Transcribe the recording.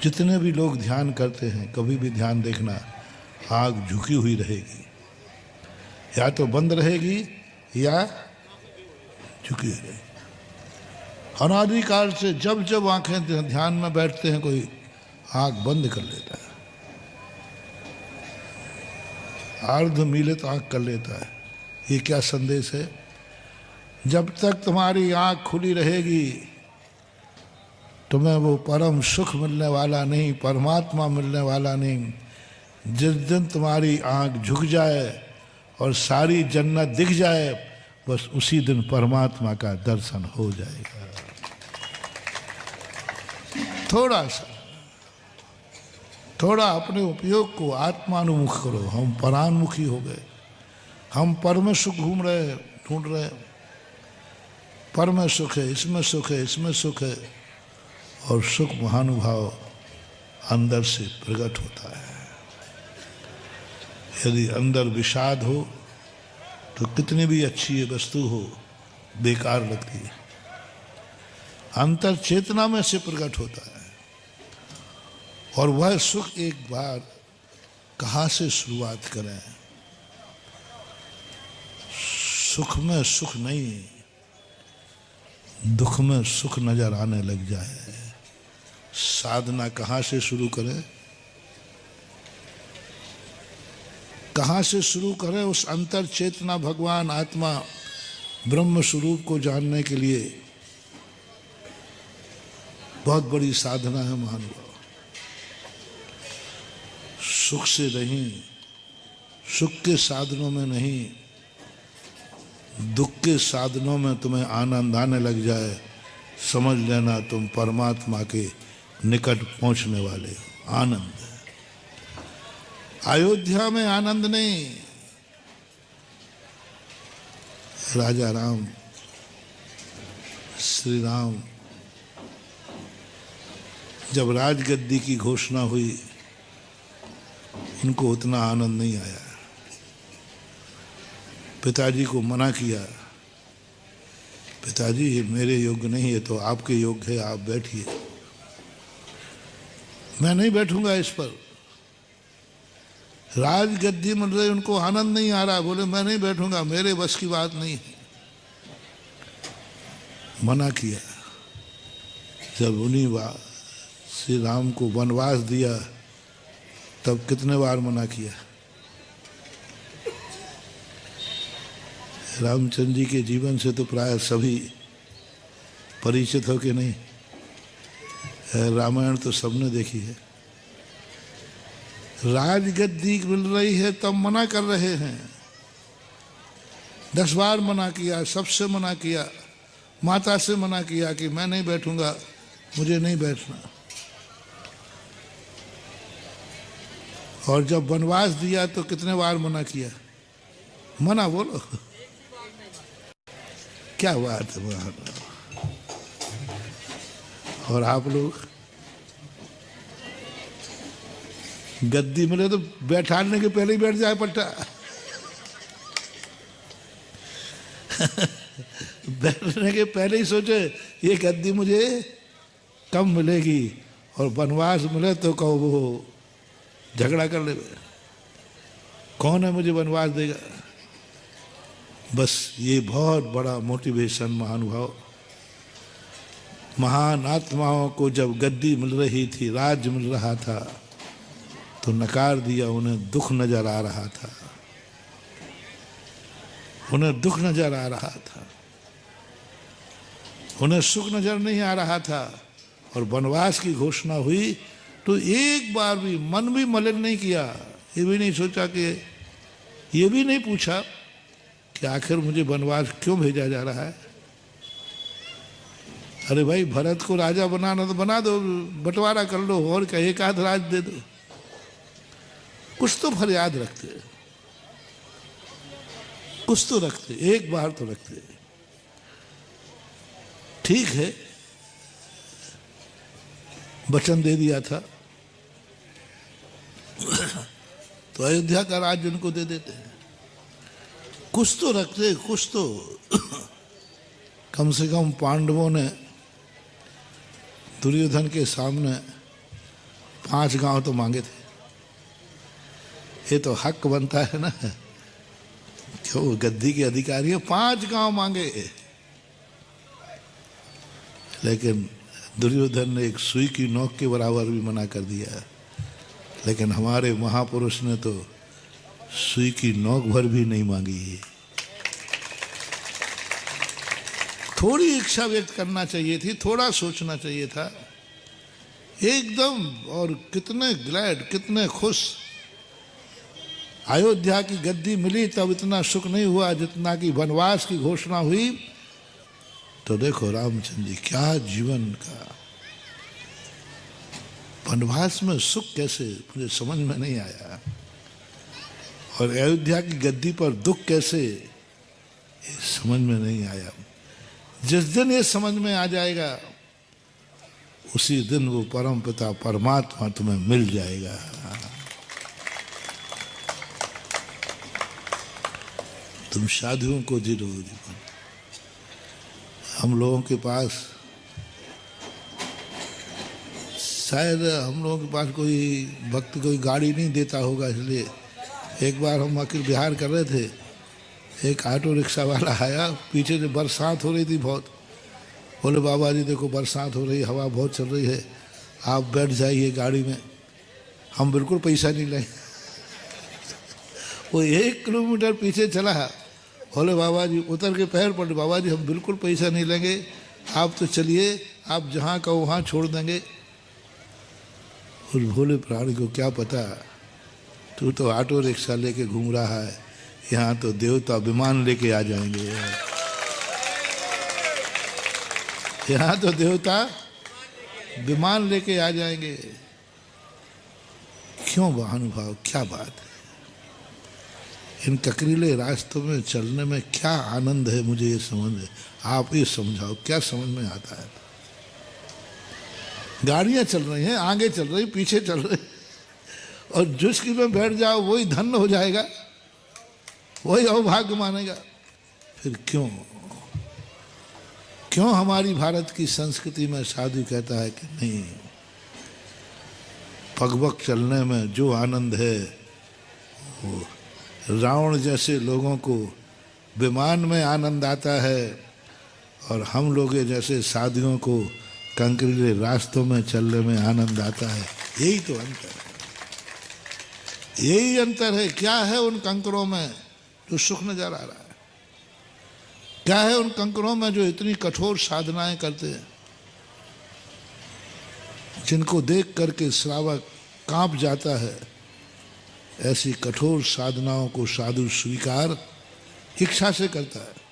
जितने भी लोग ध्यान करते हैं, कभी भी ध्यान देखना, आँख झुकी हुई रहेगी, या तो बंद रहेगी या झुकी हुई रहेगी। अनादिकाल से जब जब आंखें ध्यान में बैठते हैं, कोई आँख बंद कर लेता है, अर्ध मीलित आँख कर लेता है। ये क्या संदेश है? जब तक तुम्हारी आँख खुली रहेगी, तुम्हें वो परम सुख मिलने वाला नहीं, परमात्मा मिलने वाला नहीं। जिस दिन तुम्हारी आँख झुक जाए और सारी जन्नत दिख जाए, बस उसी दिन परमात्मा का दर्शन हो जाएगा। थोड़ा अपने उपयोग को आत्मानुमुख करो। हम परानुमुखी हो गए, हम पर में सुख घूम रहे हैं, ढूंढ रहे हैं। पर में सुख है, इसमें सुख है, इसमें सुख है, और सुख महानुभाव अंदर से प्रकट होता है। यदि अंदर विषाद हो तो कितनी भी अच्छी वस्तु हो, बेकार लगती है। अंतर चेतना में से प्रकट होता है, और वह सुख एक बार कहाँ से शुरुआत करें? सुख में सुख नहीं, दुख में सुख नजर आने लग जाए। साधना कहाँ से शुरू करें? कहाँ से शुरू करें? उस अंतर चेतना भगवान आत्मा ब्रह्म स्वरूप को जानने के लिए बहुत बड़ी साधना है महानुभाव। सुख से नहीं, सुख के साधनों में नहीं, दुख के साधनों में तुम्हें आनंद आने लग जाए, समझ लेना तुम परमात्मा के निकट पहुंचने वाले हो। आनंद है। अयोध्या में आनंद नहीं। राजा राम, श्री राम, जब राजगद्दी की घोषणा हुई, इनको उतना आनंद नहीं आया। पिताजी को मना किया, पिताजी ये मेरे योग्य नहीं है, तो आपके योग्य है, आप बैठिए। मैं नहीं बैठूंगा इस पर। राजगद्दी मिल रही, उनको आनंद नहीं आ रहा, बोले मैं नहीं बैठूंगा, मेरे बस की बात नहीं है। मना किया। जब उन्हीं श्री राम को वनवास दिया, तब कितने बार मना किया। रामचंद्र जी के जीवन से तो प्राय सभी परिचित हो के नहीं, रामायण तो सबने देखी है। राजगद्दी मिल रही है तब मना कर रहे हैं। 10 बार मना किया, सबसे मना किया, माता से मना किया कि मैं नहीं बैठूंगा, मुझे नहीं बैठना। और जब वनवास दिया तो कितने बार मना किया। मना बोलो, क्या बात है। और आप लोग गद्दी मिले तो बैठाने के पहले ही बैठ जाए पट्टा। बैठने के पहले ही सोचे ये गद्दी मुझे कम मिलेगी, और वनवास मिले तो कहो वो झगड़ा कर ले, कौन है मुझे वनवास देगा। बस ये बहुत बड़ा मोटिवेशन महानुभाव। महान आत्माओं को जब गद्दी मिल रही थी, राज्य मिल रहा था, तो नकार दिया। उन्हें दुख नजर आ रहा था, उन्हें दुख नजर आ रहा था, उन्हें सुख नजर नहीं आ रहा था। और वनवास की घोषणा हुई तो एक बार भी मन भी मलिन नहीं किया। ये भी नहीं सोचा कि, ये भी नहीं पूछा कि आखिर मुझे वनवास क्यों भेजा जा रहा है। अरे भाई, भरत को राजा बनाना तो बना दो, बंटवारा कर लो, और क्या एक आध राज दे दो। कुछ तो फरियाद रखते, कुछ तो रखते, एक बार तो रखते। ठीक है, वचन दे दिया था तो अयोध्या का राज्य उनको दे देते। कुछ तो रखते, कुछ तो। कम से कम पांडवों ने दुर्योधन के सामने 5 गांव तो मांगे थे। ये तो हक बनता है ना, क्यों गद्दी के अधिकारी है, 5 गांव मांगे। लेकिन दुर्योधन ने एक सुई की नोक के बराबर भी मना कर दिया। लेकिन हमारे महापुरुष ने तो सुई की नोक भर भी नहीं मांगी। थोड़ी इच्छा व्यक्त करना चाहिए थी, थोड़ा सोचना चाहिए था एकदम। और कितने ग्लैड, कितने खुश। अयोध्या की गद्दी मिली तब इतना सुख नहीं हुआ जितना कि वनवास की घोषणा हुई तो देखो रामचंद्र जी क्या जीवन का। वनवास में सुख कैसे, मुझे समझ में नहीं आया। और अयोध्या की गद्दी पर दुख कैसे, ये समझ में नहीं आया। जिस दिन ये समझ में आ जाएगा उसी दिन वो परम पिता परमात्मा तुम्हें मिल जाएगा। तुम साधुओं को जी लो जीवन। हम लोगों के पास शायद हम लोगों के पास कोई भक्त कोई गाड़ी नहीं देता होगा, इसलिए एक बार हम अखिल बिहार कर रहे थे, एक ऑटो रिक्शा वाला आया, पीछे से बरसात हो रही थी बहुत। बोले बाबा जी देखो बरसात हो रही, हवा बहुत चल रही है, आप बैठ जाइए गाड़ी में, हम बिल्कुल पैसा नहीं लेंगे। वो 1 किलोमीटर पीछे चला, बोले बाबा जी उतर के पैर पड़े, बाबा जी हम बिल्कुल पैसा नहीं लेंगे, आप तो चलिए, आप जहाँ कहो वहाँ छोड़ देंगे। उस भोले प्राणी को क्या पता, तू तो ऑटो रिक्शा लेके घूम रहा है, यहाँ तो देवता विमान लेके आ जाएंगे। यहाँ तो देवता विमान लेके आ जाएंगे। क्यों महानुभाव, क्या बात है। इन ककरीले रास्तों में चलने में क्या आनंद है, मुझे ये समझ, आप ये समझाओ क्या समझ में आता है। गाड़ियां चल रही हैं, आगे चल रही, पीछे चल रही, और जिसकी में बैठ जाओ वही धन्य हो जाएगा, वही अभाग्य मानेगा। फिर क्यों क्यों हमारी भारत की संस्कृति में साधु कहता है कि नहीं, पगबग चलने में जो आनंद है वो रावण जैसे लोगों को विमान में आनंद आता है और हम लोग जैसे साधुओं को कंकरीले रास्तों में चलने में आनंद आता है। यही तो अंतर है, यही अंतर है। क्या है उन कंकरों में जो सुख नजर आ रहा है, क्या है उन कंकरों में जो इतनी कठोर साधनाएं करते हैं, जिनको देख करके श्रावक कांप जाता है। ऐसी कठोर साधनाओं को साधु स्वीकार इच्छा से करता है।